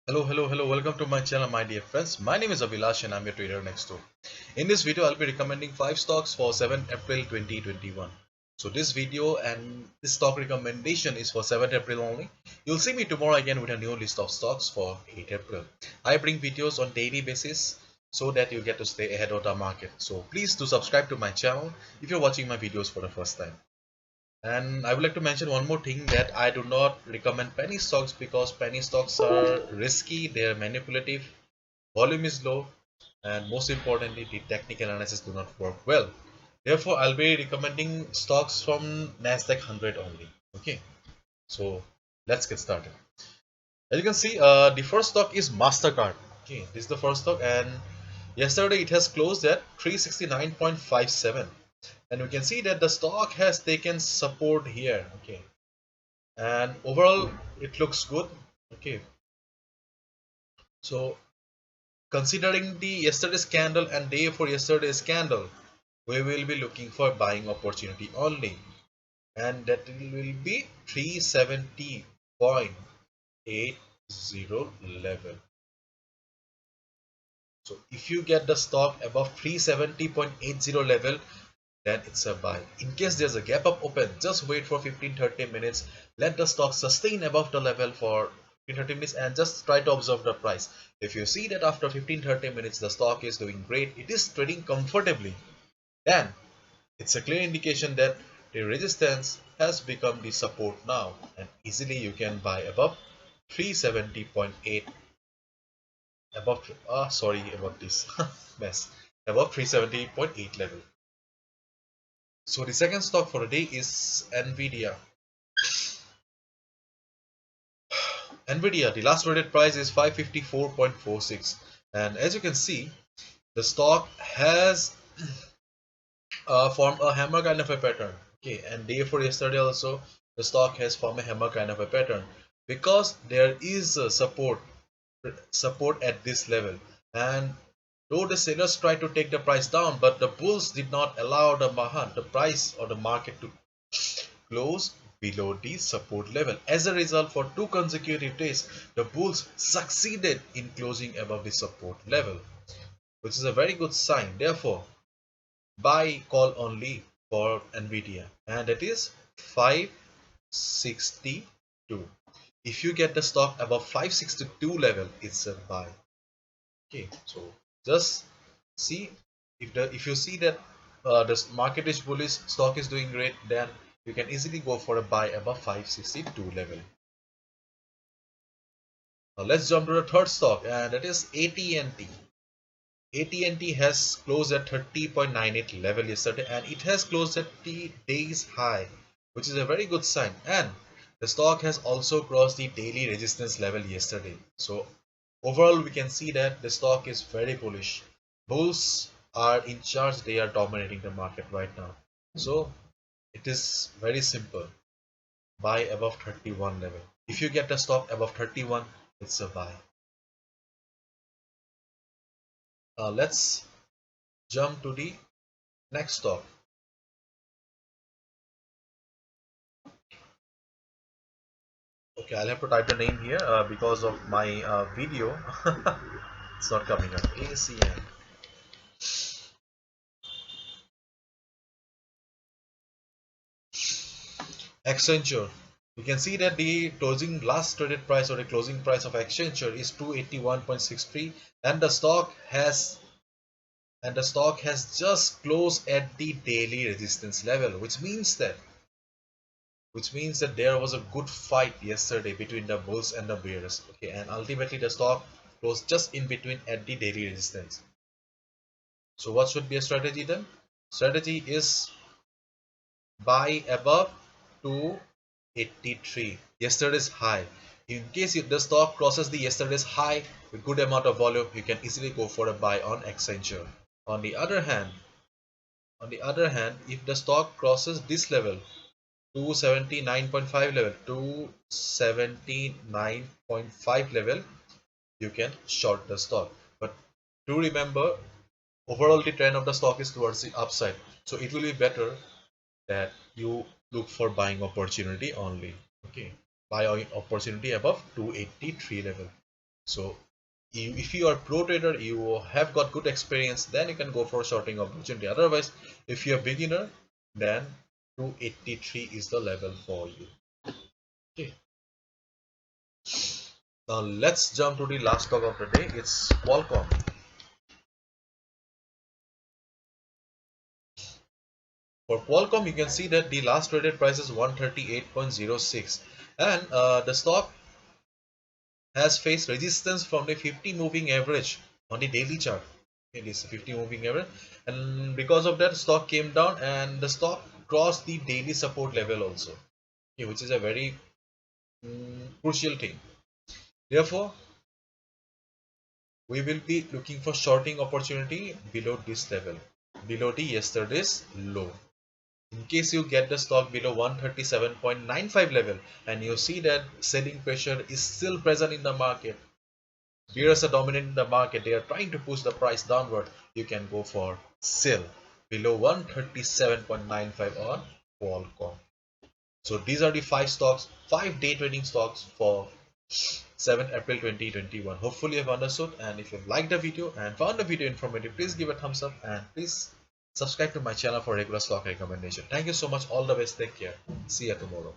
Hello, welcome to my channel, my dear friends. My name is Abhilash and I'm your trader next door. In this video, I'll be recommending 5 stocks for 7 April 2021. So this video and this stock recommendation is for 7 April only. You'll see me tomorrow again with a new list of stocks for 8 April. I bring videos on daily basis so that you get to stay ahead of the market. So please do subscribe to my channel if you're watching my videos for the first time. And I would like to mention one more thing that I do not recommend penny stocks because penny stocks are risky, they are manipulative, volume is low, and most importantly, the technical analysis do not work well. Therefore, I'll be recommending stocks from Nasdaq 100 only. Okay, so let's get started. As you can see, the first stock is Mastercard. Okay, this is the first stock, and yesterday it has closed at 369.57. And we can see that the stock has taken support here. Okay, and overall it looks good. Okay, so considering the yesterday's candle and day for yesterday's candle, we will be looking for buying opportunity only, and that will be 370.80 level. So if you get the stock above 370.80 level, then it's a buy. In case there's a gap up open, just wait for 15-30 minutes, let the stock sustain above the level for 15-30 minutes and just try to observe the price. If you see that after 15-30 minutes the stock is doing great, it is trading comfortably, then it's a clear indication that the resistance has become the support now, and easily you can buy above 370.8, above sorry about this mess, above 370.8 level. So the second stock for the day is Nvidia. Nvidia, the last traded price is 554.46, and as you can see, the stock has formed a hammer kind of a pattern. Okay, and day before yesterday also, the stock has formed a hammer kind of a pattern because there is a support at this level, and though the sellers tried to take the price down, but the bulls did not allow the price or the market to close below the support level. As a result, for 2 consecutive days, the bulls succeeded in closing above the support level, which is a very good sign. Therefore, buy call only for Nvidia, and it is 562. If you get the stock above 562 level, it's a buy. Okay, so just see, if you see that the market is bullish, stock is doing great, then you can easily go for a buy above 562 level. Now let's jump to the third stock, and that is AT&T. AT&T has closed at 30.98 level yesterday, and it has closed at the day's high, which is a very good sign. And the stock has also crossed the daily resistance level yesterday. So overall, we can see that the stock is very bullish. Bulls are in charge; they are dominating the market right now. So it is very simple. Buy above 31 level. If you get the stock above 31, it's a buy. Let's jump to the next stock. Okay, I'll have to type the name here because of my video. It's not coming up. ACM. Accenture. You can see that the closing last traded price or the closing price of Accenture is 281.63, and the stock has just closed at the daily resistance level, which means that there was a good fight yesterday between the bulls and the bears. Okay, and ultimately the stock closed just in between at the daily resistance. So what should be a strategy then? Strategy is buy above 283, yesterday's high. In case the stock crosses the yesterday's high with good amount of volume, you can easily go for a buy on Accenture. On the other hand, if the stock crosses this level, 279.5 level, 279.5 level, you can short the stock. But do remember, overall the trend of the stock is towards the upside, so it will be better that you look for buying opportunity only. Okay, buy opportunity above 283 level. So if you are pro trader, you have got good experience, then you can go for shorting opportunity. Otherwise, if you're a beginner, then 283 is the level for you. Okay. Now let's jump to the last stock of the day. It's Qualcomm. For Qualcomm, you can see that the last traded price is 138.06, and the stock has faced resistance from the 50 moving average on the daily chart. It is 50 moving average, and because of that, stock came down and the stock crossed the daily support level also, okay, which is a very crucial thing. Therefore, we will be looking for shorting opportunity below this level, below the yesterday's low. In case you get the stock below 137.95 level and you see that selling pressure is still present in the market, bears are dominant in the market, they are trying to push the price downward, you can go for sell below 137.95 on Qualcomm. So these are the five day trading stocks for 7th April 2021. Hopefully you've understood, and if you've liked the video and found the video informative, please give a thumbs up and please subscribe to my channel for regular stock recommendation. Thank you so much. All the best. Take care. See you tomorrow.